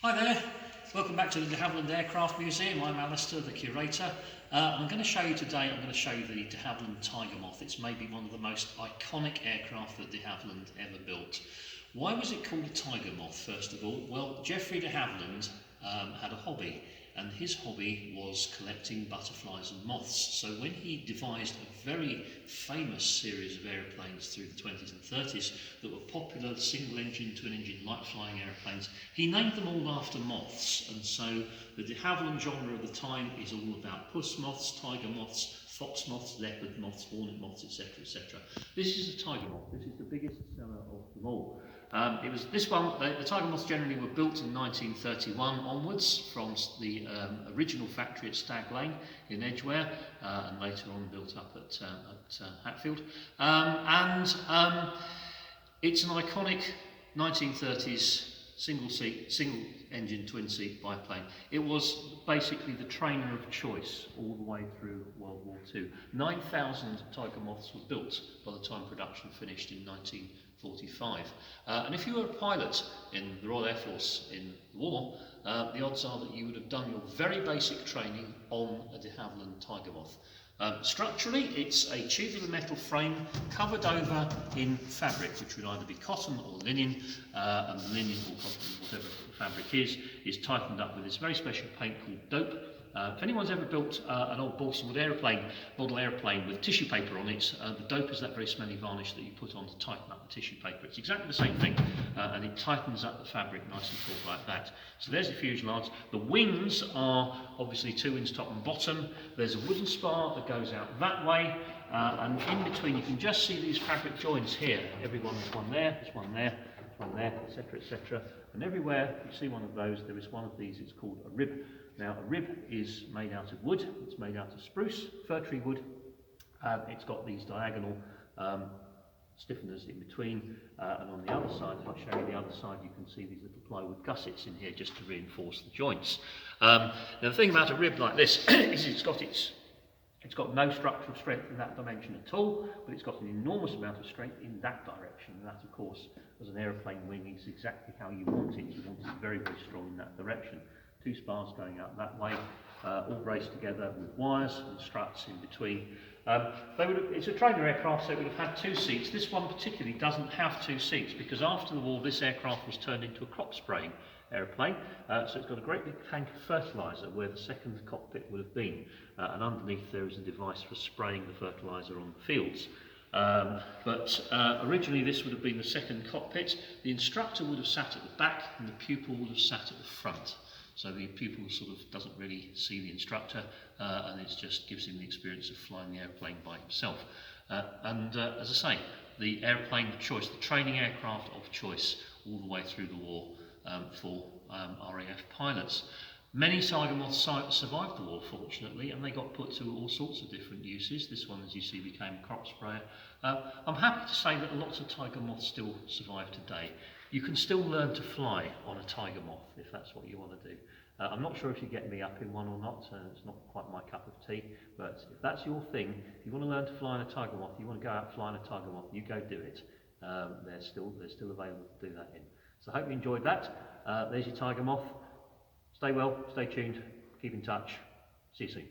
Hi there, welcome back to the Havilland Aircraft Museum. I'm Alistair, the curator. I'm going to show you today, the de Havilland Tiger Moth. It's maybe one of the most iconic aircraft that de Havilland ever built. Why was it called a Tiger Moth, first of all? Well, Geoffrey de Havilland had a hobby, and his hobby was collecting butterflies and moths. So when he devised a very famous series of aeroplanes through the 20s and 30s that were popular single-engine, twin-engine, light-flying aeroplanes, he named them all after moths. And so the de Havilland genre of the time is all about puss moths, tiger moths, fox moths, leopard moths, hornet moths, etc., etc. This is a tiger moth. This is the biggest seller of them all. It was this one. The tiger moths generally were built in 1931 onwards from the original factory at Stag Lane in Edgware, and later on built up at Hatfield. It's an iconic 1930s single-engine, twin-seat biplane. It was basically the trainer of choice all the way through World War II. 9,000 Tiger Moths were built by the time production finished in 1945. And if you were a pilot in the Royal Air Force in the war, the odds are that you would have done your very basic training on a de Havilland Tiger Moth. Structurally, it's a tubular metal frame covered over in fabric, which would either be cotton or linen, and the linen or cotton, whatever the fabric is tightened up with this very special paint called dope. If anyone's ever built an old balsa wood model aeroplane with tissue paper on it, the dope is that very smelly varnish that you put on to tighten up the tissue paper. It's exactly the same thing, and it tightens up the fabric nice and taut like that. So there's the fuselage. The wings are obviously two wings top and bottom. There's a wooden spar that goes out that way, and in between you can just see these fabric joints here. There's one there, there's one there, there's one there, etc., etc. And everywhere you see one of those, there is one of these. It's called a rib. Now, a rib is made out of wood. It's made out of spruce, fir tree wood. It's got these diagonal stiffeners in between, and on the other side, if I show you the other side, you can see these little plywood gussets in here just to reinforce the joints. Now, the thing about a rib like this is it's got no structural strength in that dimension at all, but it's got an enormous amount of strength in that direction. And that, of course, as an aeroplane wing, is exactly how you want it. You want it very, very strong in that direction. Two spars going out that way, all braced together with wires and struts in between. It's a trainer aircraft, so it would have had two seats. This one particularly doesn't have two seats because after the war this aircraft was turned into a crop spraying aeroplane, so it's got a great big tank of fertiliser where the second cockpit would have been, and underneath there is a device for spraying the fertiliser on the fields. Originally this would have been the second cockpit. The instructor would have sat at the back and the pupil would have sat at the front. So the pupil sort of doesn't really see the instructor, and it just gives him the experience of flying the airplane by himself. As I say, the airplane of choice, the training aircraft of choice all the way through the war for RAF pilots. Many Tiger Moths survived the war, fortunately, and they got put to all sorts of different uses. This one, as you see, became a crop sprayer. I'm happy to say that lots of Tiger Moths still survive today. You can still learn to fly on a Tiger Moth if that's what you want to do. I'm not sure if you get me up in one or not, it's not quite my cup of tea, but if that's your thing, if you want to learn to fly on a Tiger Moth, you want to go out flying a Tiger Moth, you go do it. They're still available to do that in. So I hope you enjoyed that. There's your Tiger Moth. Stay well, stay tuned, keep in touch. See you soon.